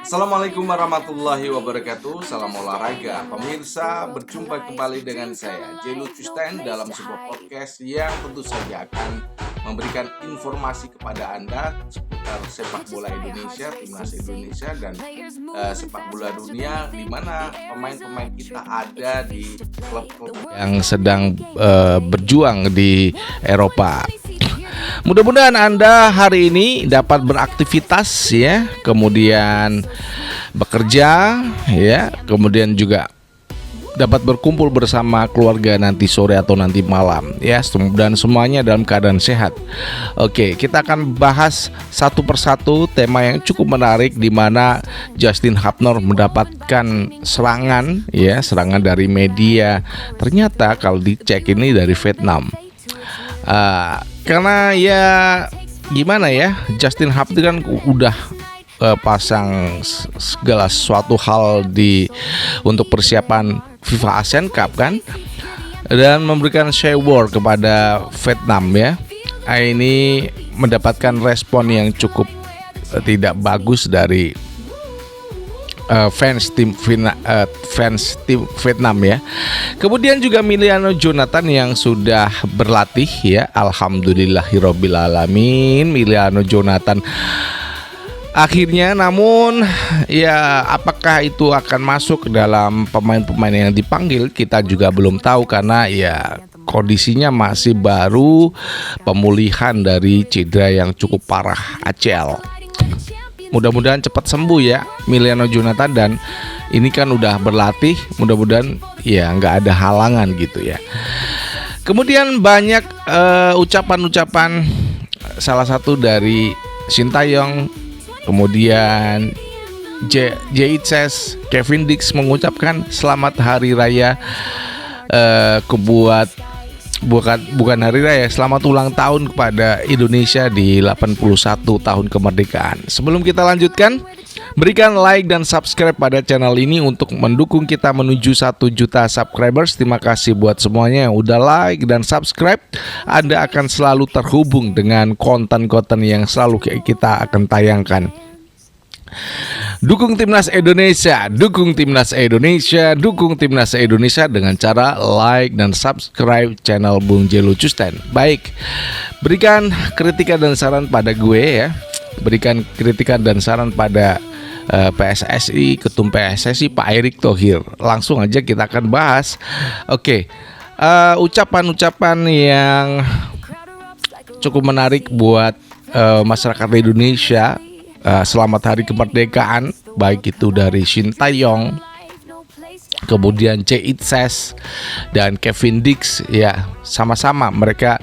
Assalamualaikum warahmatullahi wabarakatuh. Salam olahraga. Pemirsa, berjumpa kembali dengan saya Jelu Custen dalam sebuah podcast yang tentu saja akan memberikan informasi kepada Anda seputar sepak bola Indonesia, timnas Indonesia, dan sepak bola dunia, di mana pemain-pemain kita ada di klub-klub yang sedang berjuang di Eropa. Mudah-mudahan Anda hari ini dapat beraktivitas ya, kemudian bekerja ya, kemudian juga dapat berkumpul bersama keluarga nanti sore atau nanti malam ya, dan semuanya dalam keadaan sehat. Oke, kita akan bahas satu persatu tema yang cukup menarik, di mana Justin Hubner mendapatkan serangan ya, serangan dari media. Ternyata kalau dicek ini dari Vietnam. Karena ya gimana ya, Justin Hubner kan udah pasang segala sesuatu hal untuk persiapan FIFA Asian Cup kan, dan memberikan shower kepada Vietnam ya. Ini mendapatkan respon yang cukup tidak bagus dari fans tim Vietnam ya. Kemudian juga Emiliano Jonathan yang sudah berlatih ya, alhamdulillahirabbil alamin. Emiliano Jonathan akhirnya, namun ya apakah itu akan masuk dalam pemain-pemain yang dipanggil, kita juga belum tahu, karena ya kondisinya masih baru pemulihan dari cedera yang cukup parah ACL. Mudah-mudahan cepat sembuh ya Emiliano Jonathan, dan ini kan udah berlatih, mudah-mudahan ya nggak ada halangan gitu ya. Kemudian banyak ucapan-ucapan, salah satu dari Sintayong, kemudian Jaitzes, Kevin Dix mengucapkan selamat hari raya bukan hari raya, selamat ulang tahun kepada Indonesia di 81 tahun kemerdekaan. Sebelum kita lanjutkan, berikan like dan subscribe pada channel ini untuk mendukung kita menuju 1 juta subscribers. Terima kasih buat semuanya yang udah like dan subscribe. Anda akan selalu terhubung dengan konten-konten yang selalu kita akan tayangkan. Dukung timnas Indonesia, dukung timnas Indonesia, dukung timnas Indonesia dengan cara like dan subscribe channel Bung Jelu Custen. Baik, berikan kritikan dan saran pada gue ya, berikan kritikan dan saran pada PSSI, Ketum PSSI Pak Erick Thohir. Langsung aja kita akan bahas. Oke, ucapan-ucapan yang cukup menarik buat masyarakat Indonesia. Selamat Hari Kemerdekaan, baik itu dari Sintayong, kemudian Jaitzes dan Kevin Dix ya, sama-sama mereka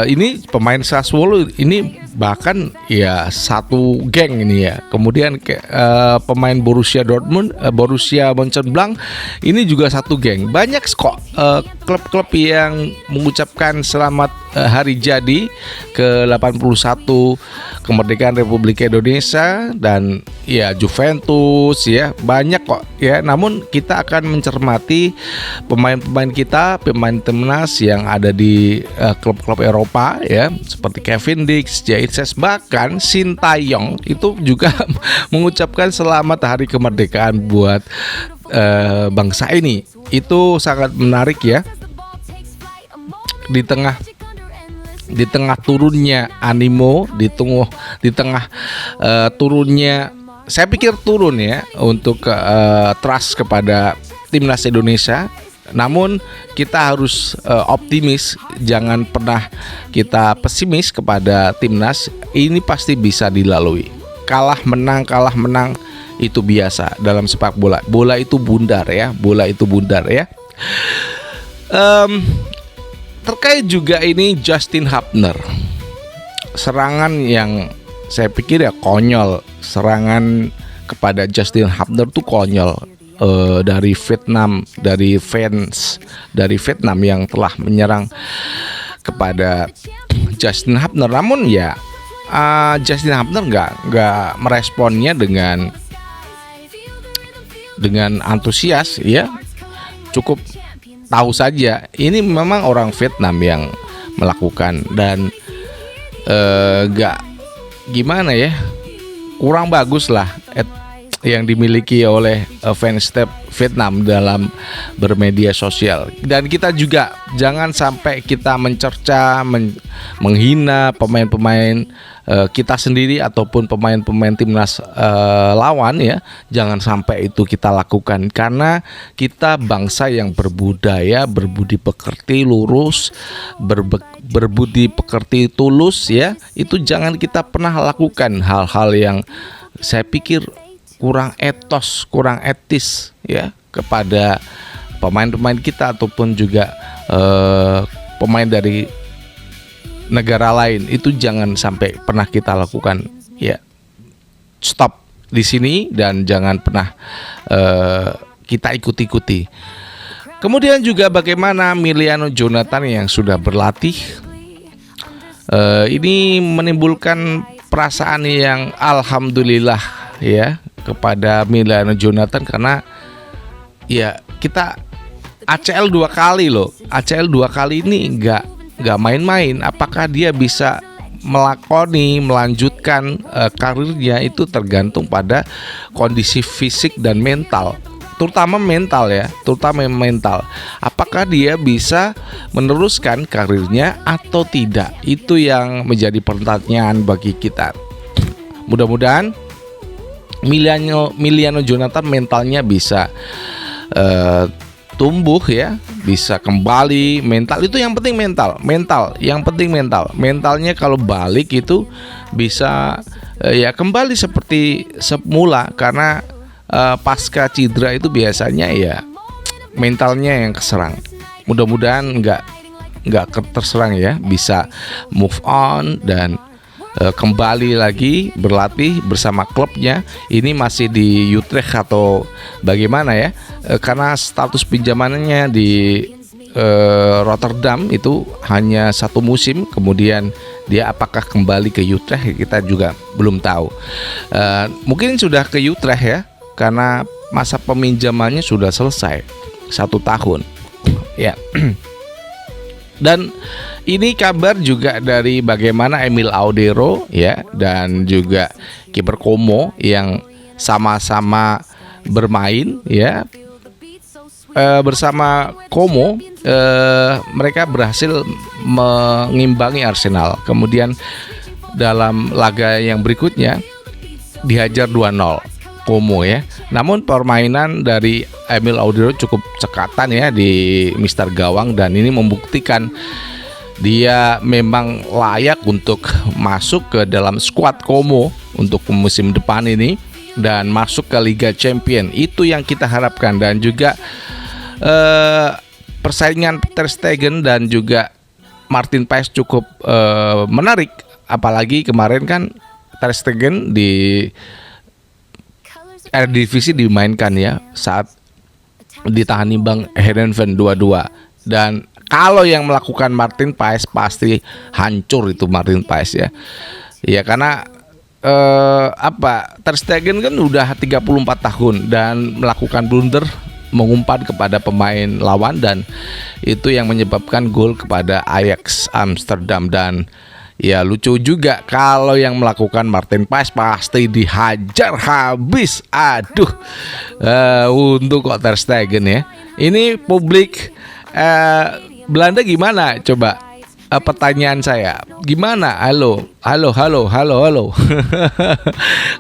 ini pemain Sassuolo ini bahkan ya satu geng ini ya. Kemudian pemain Borussia Dortmund, Borussia Mönchengladbach ini juga satu geng. Banyak kok klub-klub yang mengucapkan selamat hari jadi ke-81 kemerdekaan Republik Indonesia, dan ya Juventus ya, banyak kok ya. Namun kita akan mencermati pemain-pemain kita, pemain timnas yang ada di klub-klub Eropa ya, seperti Kevin Dix, Jaitzes, bahkan Sintayong itu juga mengucapkan selamat hari kemerdekaan buat bangsa ini. Itu sangat menarik ya. Di tengah turunnya animo, di tengah turunnya, saya pikir turun ya untuk trust kepada timnas Indonesia. Namun kita harus optimis, jangan pernah kita pesimis kepada timnas. Ini pasti bisa dilalui. Kalah menang itu biasa dalam sepak bola. Bola itu bundar ya, Terkait juga ini Justin Hubner, serangan yang saya pikir ya konyol. Serangan kepada Justin Hubner tuh konyol, dari Vietnam, dari fans dari Vietnam yang telah menyerang kepada Justin Hubner. Namun ya Justin Hubner nggak meresponnya dengan antusias ya, cukup tahu saja ini memang orang Vietnam yang melakukan, dan gimana ya, kurang bagus lah yang dimiliki oleh fans Vietnam dalam bermedia sosial. Dan kita juga jangan sampai kita mencerca, menghina pemain-pemain kita sendiri ataupun pemain-pemain timnas lawan ya. Jangan sampai itu kita lakukan, karena kita bangsa yang berbudaya, berbudi pekerti, lurus, berbudi pekerti, tulus ya. Itu jangan kita pernah lakukan hal-hal yang saya pikir kurang etos, kurang etis ya kepada pemain-pemain kita ataupun juga pemain dari negara lain. Itu jangan sampai pernah kita lakukan ya. Stop di sini dan jangan pernah kita ikuti-ikuti. Kemudian juga bagaimana Emiliano Jonathan yang sudah berlatih, ini menimbulkan perasaan yang alhamdulillah ya kepada Emiliano Jonathan, karena ya kita ACL 2 kali loh. ACL 2 kali ini nggak main-main. Apakah dia bisa melanjutkan karirnya, itu tergantung pada kondisi fisik dan mental, terutama mental ya, terutama mental. Apakah dia bisa meneruskan karirnya atau tidak? Itu yang menjadi pertanyaan bagi kita. Mudah-mudahan Emiliano Jonathan mentalnya bisa tumbuh ya, bisa kembali. Mental itu yang penting, mentalnya kalau balik itu bisa ya kembali seperti semula, karena pasca cedera itu biasanya ya mentalnya yang keserang. Mudah-mudahan nggak terserang ya, bisa move on dan kembali lagi berlatih bersama klubnya. Ini masih di Utrecht atau bagaimana ya, karena status pinjamannya di Rotterdam itu hanya 1 musim. Kemudian dia apakah kembali ke Utrecht kita juga belum tahu. Mungkin sudah ke Utrecht ya, karena masa peminjamannya sudah selesai 1 tahun ya. Dan ini kabar juga dari bagaimana Emil Audero ya, dan juga kiper Como yang sama-sama bermain ya bersama Como. Mereka berhasil mengimbangi Arsenal. Kemudian dalam laga yang berikutnya dihajar 2-0 Como ya. Namun permainan dari Emil Audero cukup cekatan ya di Mister Gawang, dan ini membuktikan dia memang layak untuk masuk ke dalam skuad Como untuk musim depan ini dan masuk ke Liga Champion. Itu yang kita harapkan. Dan juga persaingan Ter Stegen dan juga Martin Paes cukup menarik. Apalagi kemarin kan Ter Stegen di Eredivisie dimainkan ya, saat ditahan imbang Heerenveen 2-2. Dan kalau yang melakukan Martin Paes pasti hancur itu Martin Paes ya. Ya karena Ter Stegen kan udah 34 tahun dan melakukan blunder, mengumpan kepada pemain lawan, dan itu yang menyebabkan gol kepada Ajax Amsterdam. Dan ya lucu juga kalau yang melakukan Martin Paes pasti dihajar habis. Aduh, untuk kok Ter Stegen ya. Ini publik Belanda gimana? Coba pertanyaan saya, gimana? Halo.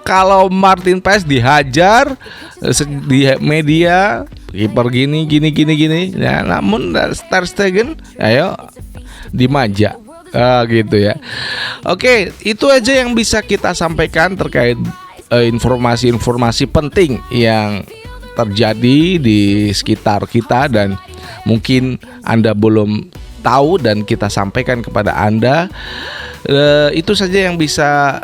Kalau Martin Paes dihajar di media, kiper gini. Ya, namun Ter Stegen, ayo dimanja. Gitu ya. Oke, itu aja yang bisa kita sampaikan terkait informasi-informasi penting yang terjadi di sekitar kita dan mungkin Anda belum tahu dan kita sampaikan kepada Anda. Itu saja yang bisa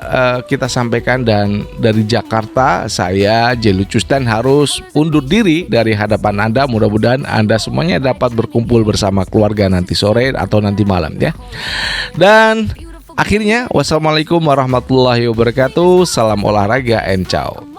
kita sampaikan, dan dari Jakarta saya Jelu Custan harus undur diri dari hadapan Anda. Mudah-mudahan Anda semuanya dapat berkumpul bersama keluarga nanti sore atau nanti malam ya. Dan akhirnya wassalamualaikum warahmatullahi wabarakatuh. Salam olahraga and ciao.